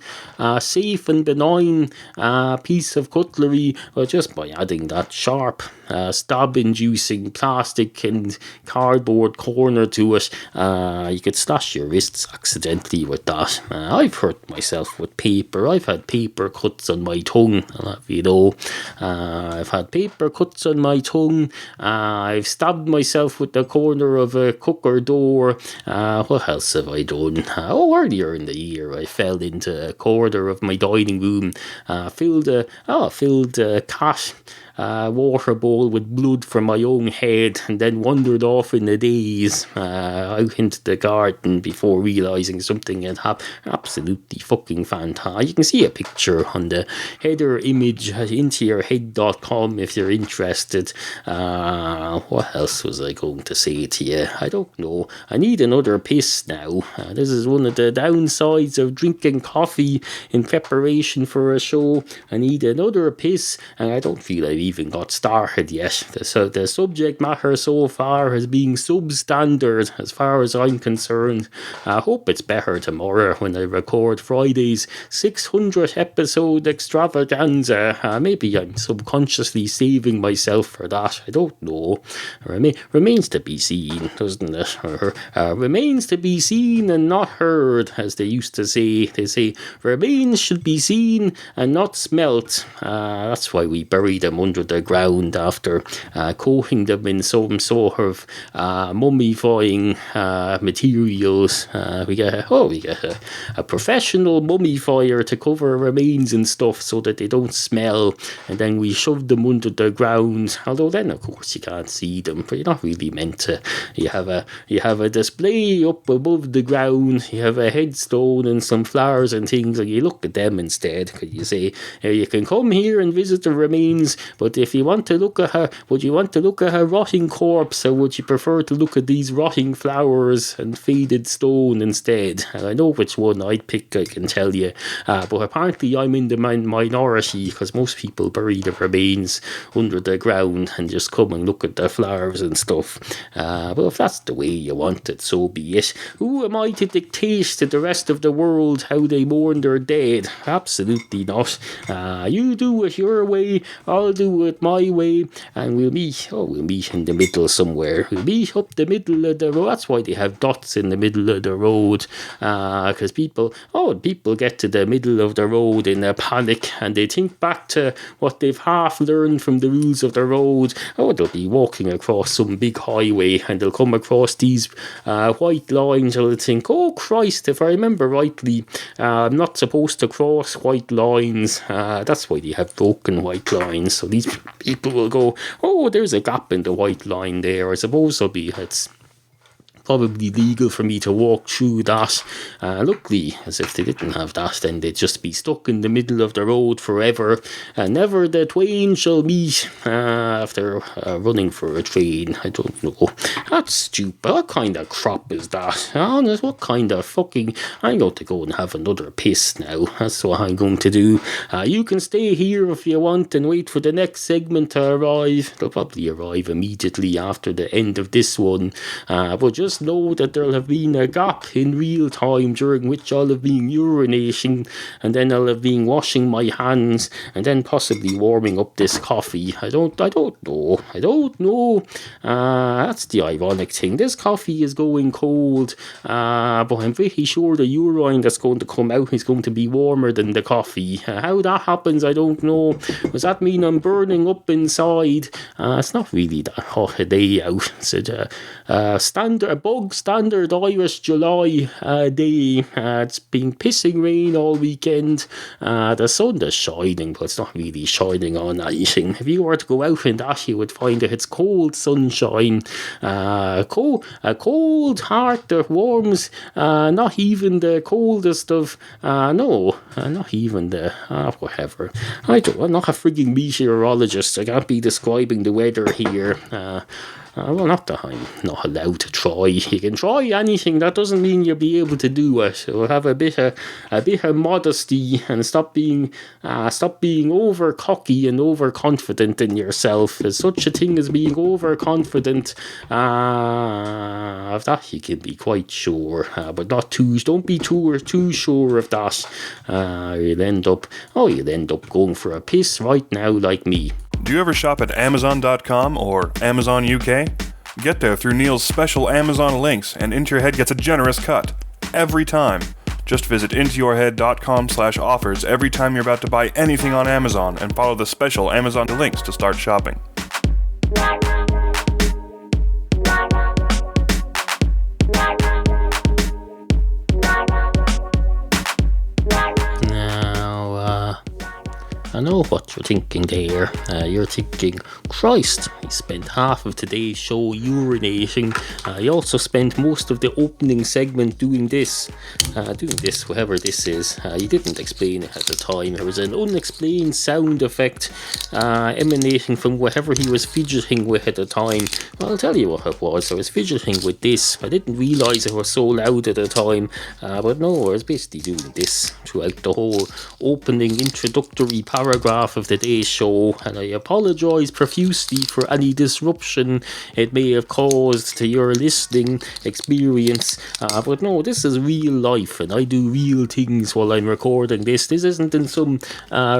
Speaker 1: safe and benign piece of cutlery, but just by adding that sharp stab-inducing plastic and cardboard corner to it, you could slash your wrists accidentally with that. I've hurt myself with paper. I've had paper cuts on my tongue, I've had paper cuts on my tongue. I've stabbed myself with the corner of a cooker door. What else have I done? Earlier in the year I fell into a corner of my dining room, filled a cat water bowl with blood from my own head, and then wandered off in a daze out into the garden before realising something had happened. Absolutely fucking fantastic. You can see a picture on the header image at intoyourhead.com if you're interested. What else was I going to say to you? I don't know. I need another piss now. This is one of the downsides of drinking coffee in preparation for a show. I need another piss, and I don't feel I've even got started yet. The subject matter so far has been substandard as far as I'm concerned. I hope it's better tomorrow when I record Friday's 600th episode extravaganza. Maybe I'm subconsciously saving myself for that. I don't know. Remains to be seen, doesn't it? Remains to be seen and not heard, as they used to say. They say remains should be seen and not smelt. That's why we bury them under the ground after coating them in some sort of mummifying materials. We get a professional mummifier to cover remains and stuff so that they don't smell, and then we shove them under the ground. Although then of course you can't see them, but you're not really meant to. You have a display up above the ground. You have a headstone and some flowers and things, and you look at them instead. Because you say you can come here and visit the remains, but if you want to look at her, would you want to look at her rotting corpse, or would you prefer to look at these rotting flowers and faded stone instead? And I know which one I'd pick, I can tell you, but apparently I'm in the minority, because most people bury the remains under the ground and just come and look at the flowers and stuff. But if that's the way you want it, so be it. Who am I to dictate to the rest of the world how they mourn their dead? Absolutely not. You do it your way, I'll do it my way, and we'll meet in the middle somewhere. We'll meet up the middle of the road. That's why they have dots in the middle of the road, because people get to the middle of the road in a panic, and they think back to what they've half learned from the rules of the road. They'll be walking across some big highway, and they'll come across these white lines, and they'll think, oh Christ, if I remember rightly, I'm not supposed to cross white lines. That's why they have broken white lines. So these people will go, oh, there's a gap in the white line there. I suppose it's probably legal for me to walk through that. Luckily, as if they didn't have that, then they'd just be stuck in the middle of the road forever, and never the twain shall meet after running for a train. I don't know. That's stupid. What kind of crop is that? Honest, what kind of fucking... I'm going to go and have another piss now. That's what I'm going to do. You can stay here if you want and wait for the next segment to arrive. It'll probably arrive immediately after the end of this one. But just know that there'll have been a gap in real time during which I'll have been urinating, and then I'll have been washing my hands, and then possibly warming up this coffee. I don't know. That's the ironic thing. This coffee is going cold, but I'm pretty sure the urine that's going to come out is going to be warmer than the coffee. How that happens, I don't know. Does that mean I'm burning up inside? It's not really that hot a day out. It's a standard bog standard Irish July day. It's been pissing rain all weekend. The sun is shining, but it's not really shining on anything. If you were to go out in that, you would find that it's cold sunshine. A cold heart that warms not even the coldest of not even the whatever. I'm not a frigging meteorologist. I can't be describing the weather here. Well, not that I'm not allowed to try. You can try anything. That doesn't mean you'll be able to do it. So have a bit of modesty and stop being over cocky and overconfident in yourself. There's such a thing as being overconfident. Of that you can be quite sure, but not too. Don't be too sure of that. You'll end up going for a piss right now, like me.
Speaker 5: Do you ever shop at Amazon.com or Amazon UK? Get there through Neal's special Amazon links, and Into Your Head gets a generous cut. Every time. Just visit intoyourhead.com/offers every time you're about to buy anything on Amazon, and follow the special Amazon links to start shopping.
Speaker 1: I know what you're thinking there. You're thinking, Christ, he spent half of today's show urinating. He also spent most of the opening segment doing this, whatever this is. He didn't explain it at the time. There was an unexplained sound effect emanating from whatever he was fidgeting with at the time. Well, I'll tell you what it was. I was fidgeting with this. I didn't realise it was so loud at the time, but no, I was basically doing this throughout the whole opening introductory paragraph of today's show, and I apologise profusely for any disruption it may have caused to your listening experience, but no, this is real life and I do real things while I'm recording this. This isn't in some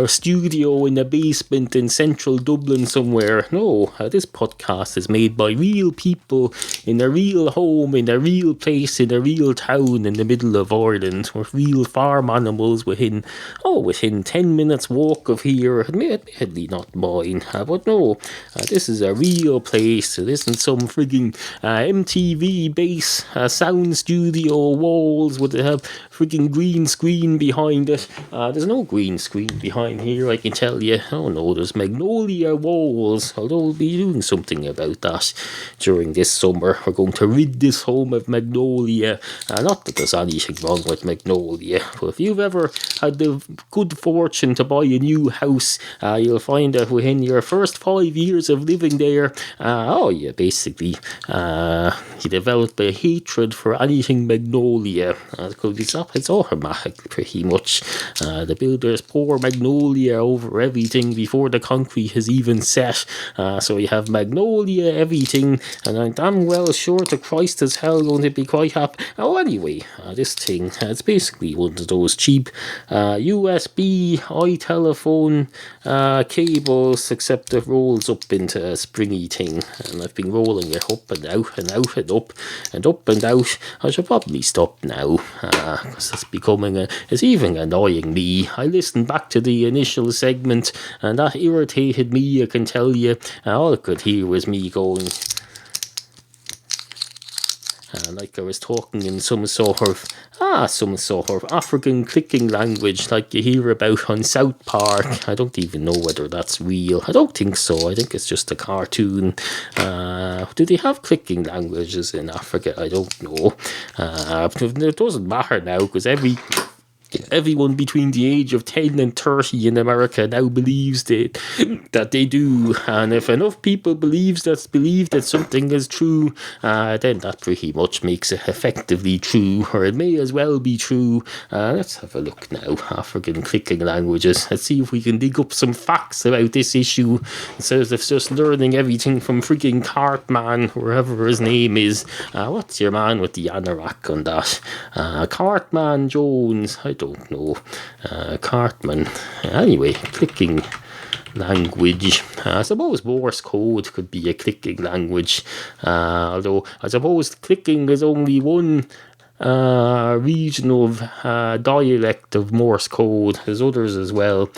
Speaker 1: studio in a basement in central Dublin somewhere. No, this podcast is made by real people in a real home, in a real place, in a real town in the middle of Ireland, with real farm animals within 10 minutes walk of here. Admittedly not mine, but no, this is a real place. It isn't some frigging MTV base sound studio walls with a frigging green screen behind it. There's no green screen behind here, I can tell you. Oh no, there's magnolia walls, although we'll be doing something about that during this summer. We're going to rid this home of magnolia. Not that there's anything wrong with magnolia, but if you've ever had the good fortune to buy a new house, you'll find that within your first 5 years of living there, you basically you develop a hatred for anything magnolia. It's automatic pretty much. The builders pour magnolia over everything before the concrete has even set, so you have magnolia everything, and I'm damn well sure to Christ as hell going to be quite happy. Anyway, this thing, it's basically one of those cheap USB iTelephone cables, except it rolls up into a springy thing, and I've been rolling it up and out and out and up and up and out. I should probably stop now, because it's even annoying me. I listened back to the initial segment and that irritated me, I can tell you. All I could hear was me going like I was talking in some sort of African clicking language like you hear about on South Park. I don't even know whether that's real. I don't think so. I think it's just a cartoon. Do they have clicking languages in Africa? I don't know. It doesn't matter now, because everyone between the age of 10 and 30 in America now believes that they do, and if enough people believe that something is true, then that pretty much makes it effectively true, or it may as well be true. Let's have a look now. African clicking languages. Let's see if we can dig up some facts about this issue instead of just learning everything from freaking Cartman, wherever his name is. What's your man with the anorak on that? Cartman Jones. I don't know. Cartman. Anyway, clicking language. I suppose Morse code could be a clicking language. Although I suppose clicking is only one regional dialect of Morse code. There's others as well.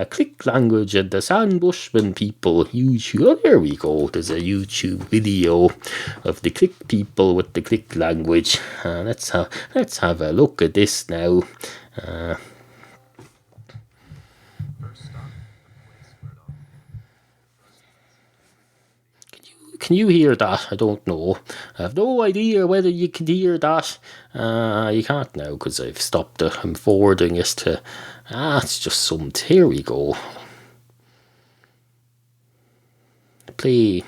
Speaker 1: Click language and the San Bushman people. YouTube. Oh, there we go. There's a YouTube video of the click people with the click language. Let's have a look at this now. Can you hear that? I don't know. I have no idea whether you can hear that. You can't now because I've stopped it. I'm forwarding it to... it's just some... Here we go. Play.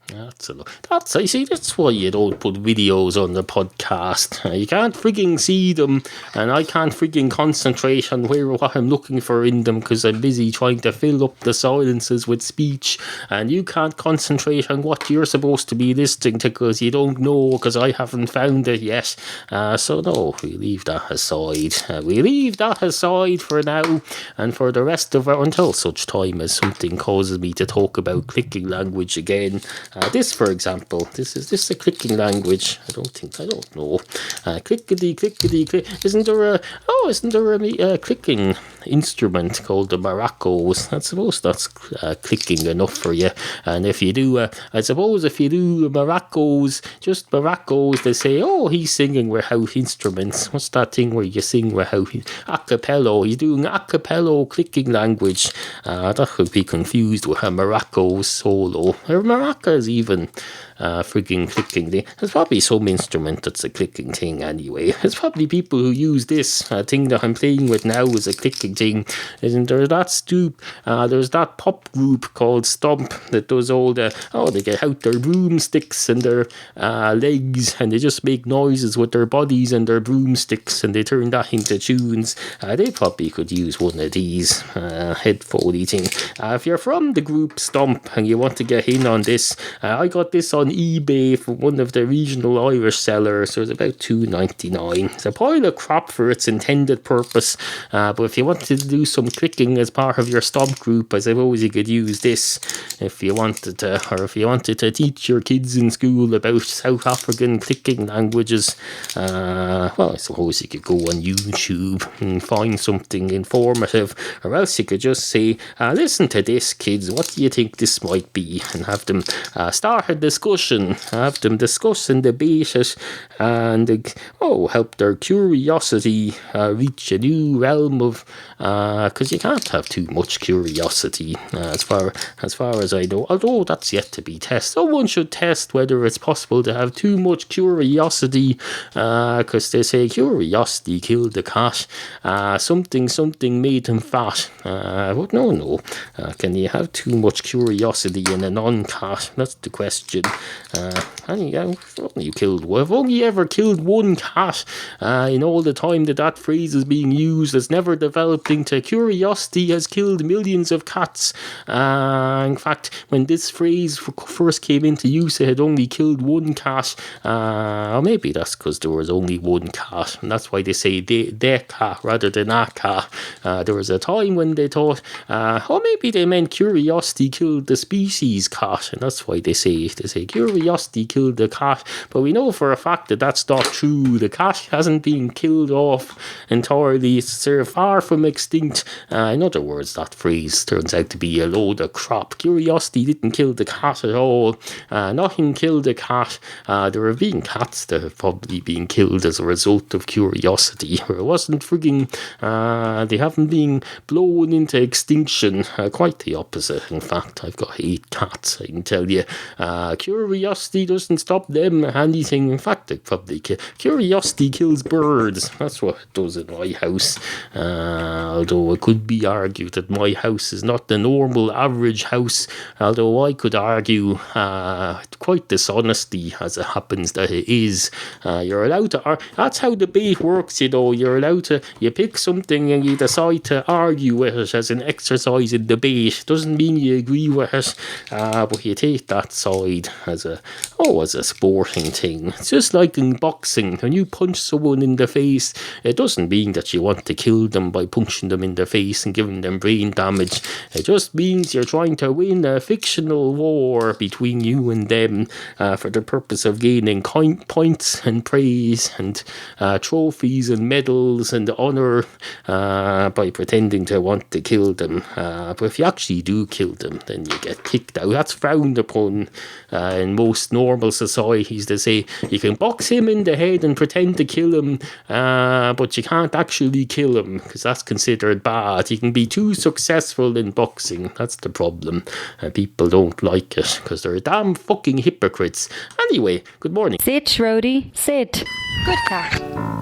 Speaker 1: That's why you don't put videos on the podcast. You can't frigging see them, and I can't frigging concentrate on what I'm looking for in them because I'm busy trying to fill up the silences with speech, and you can't concentrate on what you're supposed to be listening to because you don't know, because I haven't found it yet. So no, we leave that aside. We leave that aside for now, and for the rest of it, until such time as something causes me to talk about clicking language again. This, for example, is this a clicking language? I don't know. Clickety, click. Isn't there a clicking instrument called the maracas? I suppose that's clicking enough for you. And if you do, I suppose if you do maracas, just maracas, they say, oh, he's singing without instruments. What's that thing where you sing without a cappella? You're doing a cappella clicking language. That could be confused with a maracas solo. Or maracas even frigging clicking thing. There's probably some instrument that's a clicking thing anyway. There's probably people who use this thing that I'm playing with now as a clicking thing. Isn't there there's that pop group called Stomp that does all they get out their broomsticks and their legs, and they just make noises with their bodies and their broomsticks, and they turn that into tunes. They probably could use one of these headphone thing. If you're from the group Stomp and you want to get in on this, I got this on eBay from one of the regional Irish sellers. It was about $2.99. It's a pile of crap for its intended purpose, but if you wanted to do some clicking as part of your Stomp group, I suppose you could use this if you wanted to teach your kids in school about South African clicking languages. I suppose you could go on YouTube and find something informative, or else you could just say, listen to this, kids, what do you think this might be? And have them start a discussion, have them discuss and debate it, and help their curiosity reach a new realm of, because you can't have too much curiosity, as far as I know, although that's yet to be tested. Someone should test whether it's possible to have too much curiosity, because they say curiosity killed the cat, something made him fat, but no, can you have too much curiosity in a non-cat? That's the question. I've only ever killed one cat in all the time that phrase is being used. It's never developed into curiosity has killed millions of cats. In fact, when this phrase first came into use, it had only killed one cat. Or maybe that's because there was only one cat, and that's why they say their cat rather than a cat. There was a time when they thought, maybe they meant curiosity killed the species cat, and that's why they say curiosity killed the cat. But we know for a fact that that's not true. The cat hasn't been killed off entirely. It's far from extinct. In other words, that phrase turns out to be a load of crap. Curiosity didn't kill the cat at all. Nothing killed the cat. There have been cats that have probably been killed as a result of curiosity. Or it wasn't frigging, they haven't been blown into extinction. Quite the opposite. In fact, I've got 8 cats, I can tell you. Curiosity doesn't stop them anything. In fact, they probably curiosity kills birds. That's what it does in my house. Although it could be argued that my house is not the normal average house. Although I could argue quite dishonestly, as it happens, that it is. You're allowed to that's how debate works, You're allowed to, you pick something and you decide to argue with it as an exercise in debate. Doesn't mean you agree with it, but you take that that side as a sporting thing. It's just like in boxing. When you punch someone in the face, it doesn't mean that you want to kill them by punching them in the face and giving them brain damage. It just means you're trying to win a fictional war between you and them for the purpose of gaining points and praise and trophies and medals and honour by pretending to want to kill them. But if you actually do kill them, then you get kicked out. That's frowned upon in most normal societies. They say you can box him in the head and pretend to kill him, but you can't actually kill him because that's considered bad. You can be too successful in boxing. That's the problem. People don't like it because they're damn fucking hypocrites. Anyway, good morning.
Speaker 4: Sit, Rhodey, sit. Good cat.